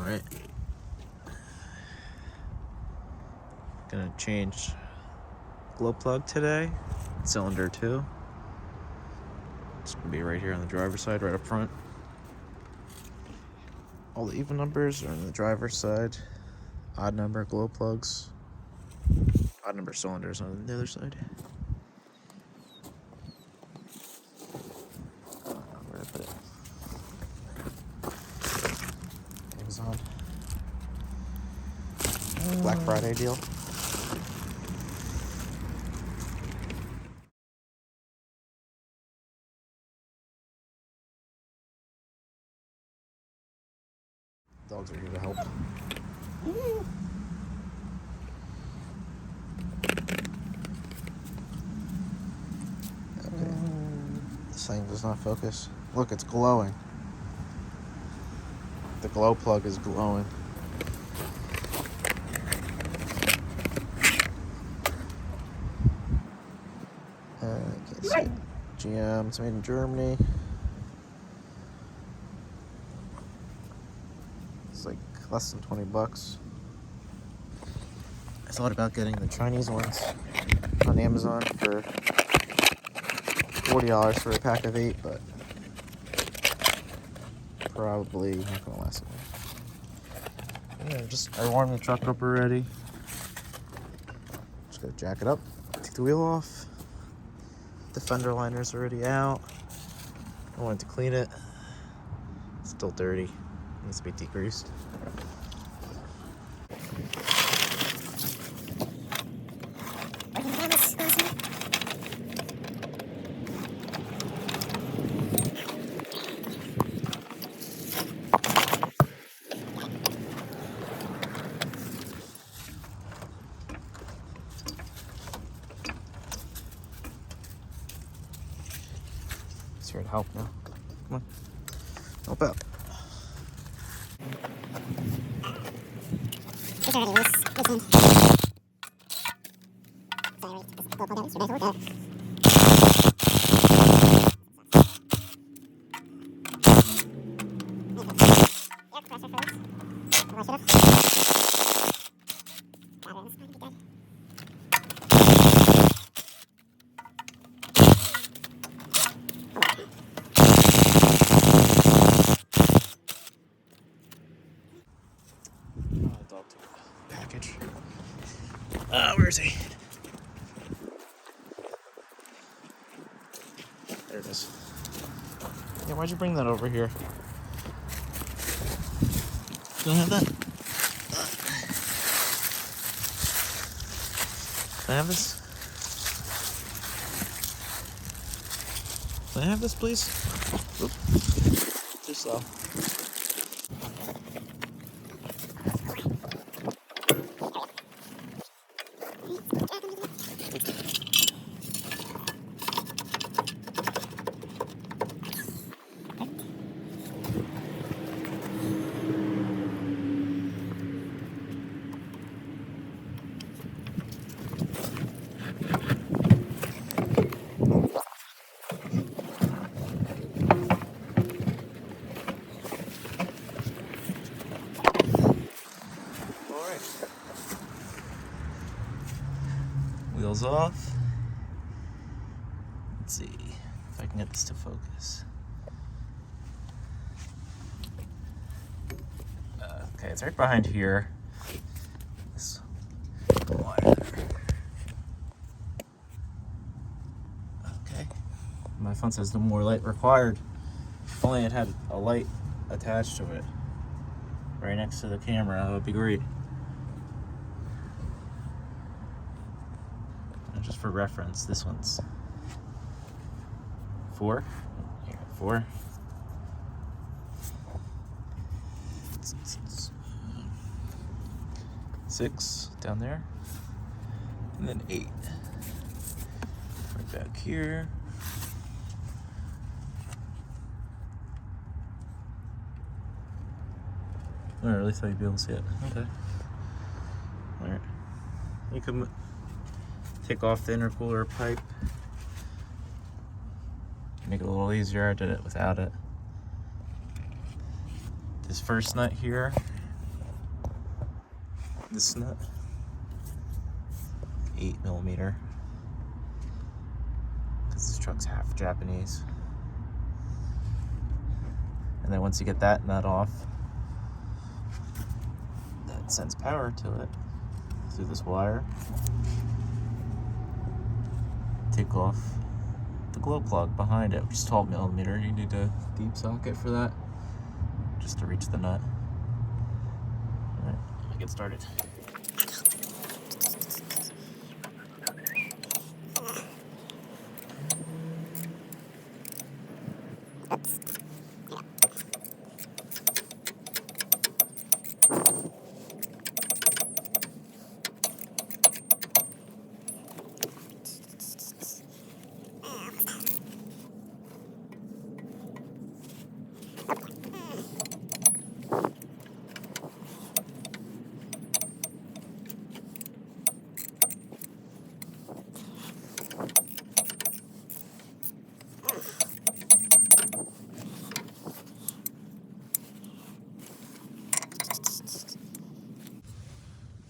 Alright. Gonna change glow plug today. Cylinder 2. It's gonna be right here on the driver's side, right up front. All the even numbers are on the driver's side. Odd number glow plugs. Odd number cylinders on the other side. Where did I put it? Amazon. Black Friday deal. Dogs are here to help. Okay. This thing does not focus. Look, it's glowing. The glow plug is glowing. Can't see it. GM, it's made in Germany. It's like less than 20 bucks. I thought about getting the Chinese ones on Amazon for $40 for a pack of 8, but probably not gonna last long. Yeah, I warmed the truck up already. Just gotta jack it up, take the wheel off. The fender liner's already out. I wanted to clean it. It's still dirty. Needs to be degreased. It's here to help now. Come on. Help out. It's already loose. Loosen. Sorry, wait. This glow plug out. Should I hold that? Air compressor first. Oh, I should have. Got it. This might be good. Dog took a package. Where is he? There it is. Yeah, why'd you bring that over here? Don't have that? Can I have this? Can I have this, please? Oop. Too slow. Wheels off. Let's see if I can get this to focus. Okay, it's right behind here. This wire there. Okay. My phone says no more light required. If only it had a light attached to it, right next to the camera, that would be great. Just for reference, this one's 4. Here, 4. 6 down there, and then 8 right back here. Or at least I'd be able to see it. Okay. All right. You can take off the intercooler pipe. Make it a little easier. I did it without it. This first nut here this nut, 8mm, because this truck's half Japanese. And then once you get that nut off, that sends power to it through this wire. Take off the glow plug behind it, which is 12mm. You need a deep socket for that, just to reach the nut. Alright, let me get started.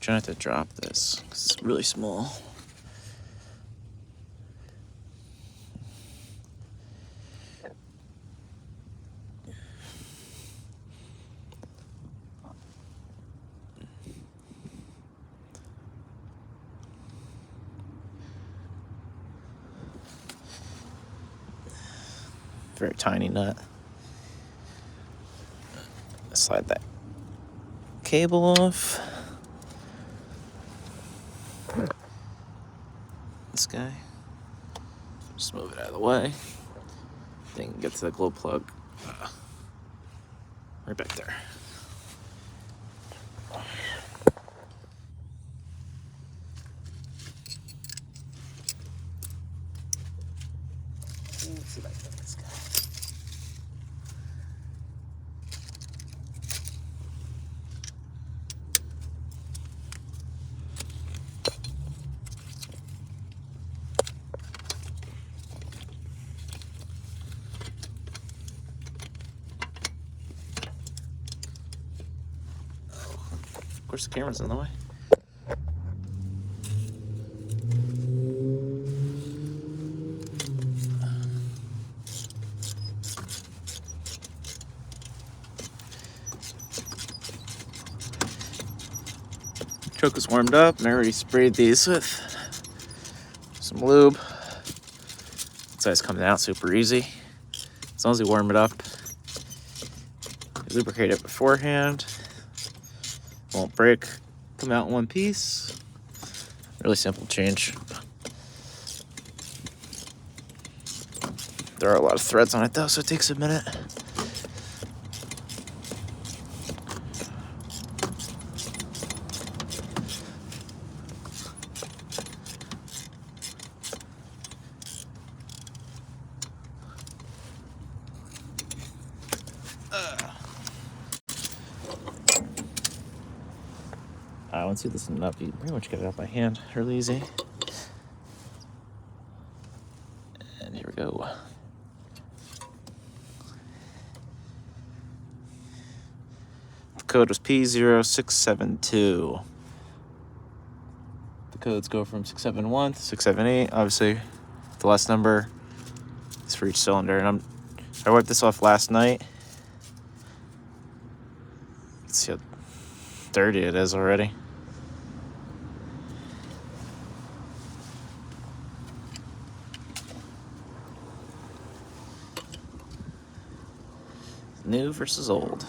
Try not to drop this, 'cause it's really small. Very tiny nut. Slide that cable off. This guy. Just move it out of the way. Then you can get to the glow plug right back there. Let's see if I can get this guy. Of course, the camera's in the way. Truck is warmed up, and I already sprayed these with some lube. This guy's coming out super easy. As long as you warm it up, you lubricate it beforehand. Won't break, come out in one piece. Really simple change. There are a lot of threads on it though, so it takes a minute. Once you loosen it up, you pretty much get it out by hand really easy. And here we go. The code was P0672. The codes go from 671 to 678. Obviously, the last number is for each cylinder. And I wiped this off last night. Let's see how dirty it is already. New versus old.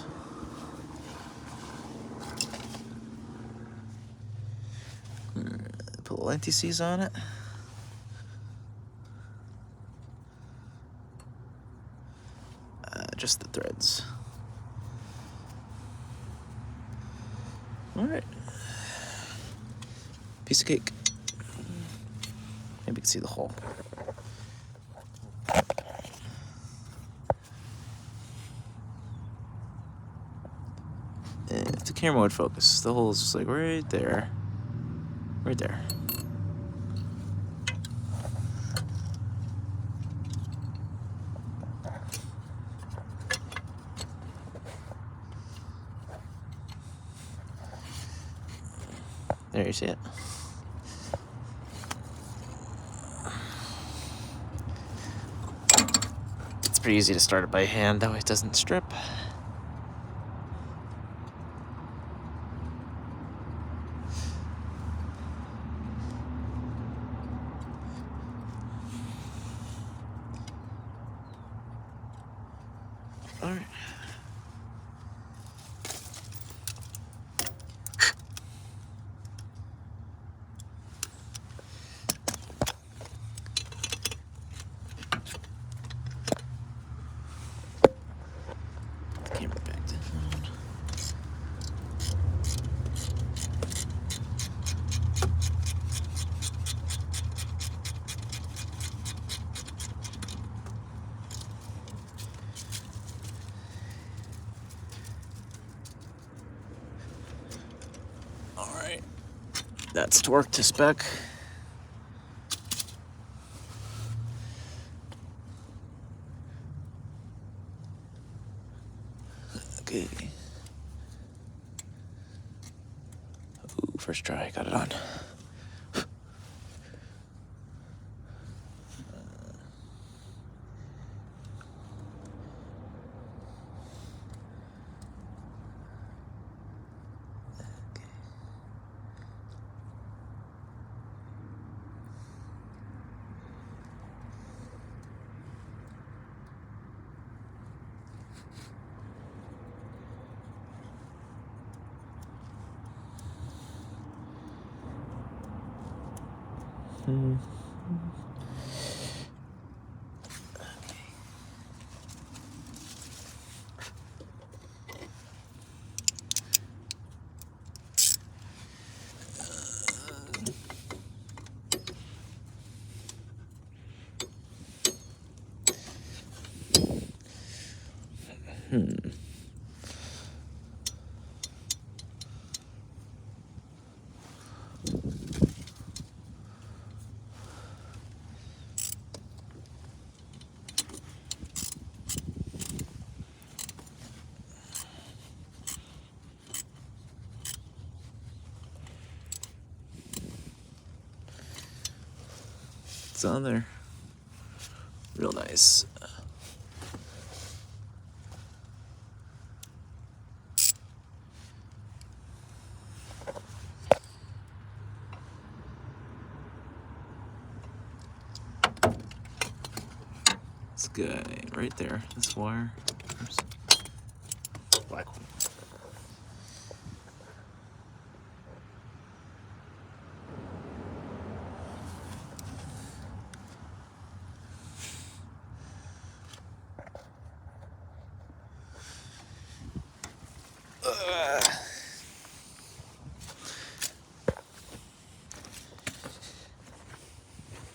Put little NTCs on it. Just the threads. All right. Piece of cake. Maybe you can see the hole. If the camera would focus, the hole is just like right there. Right there. There, you see it? It's pretty easy to start it by hand, though it doesn't strip. All right. Camera back down. All right, that's torque to spec. Okay. Ooh, first try, got it on. It's on there. Real nice. This guy right there, this wire. Oops. Black one.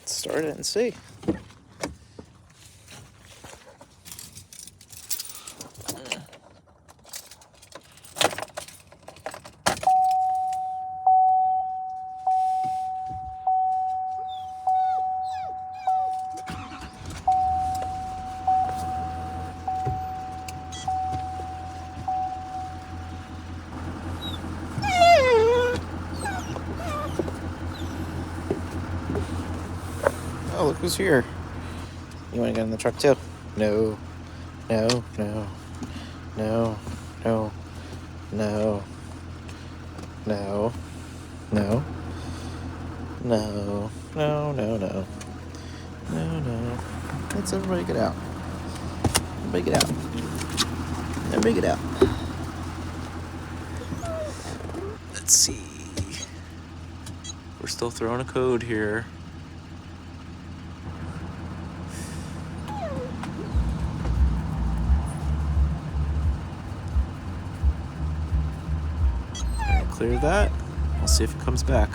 Start it and see. Oh, look who's here. You want to get in the truck too? No. No, no. No. No. No. No. No. No. No, no, no. No, no. Let's everybody get out. Everybody get out. Everybody get out. Let's see. We're still throwing a code here. Clear that. We'll see if it comes back.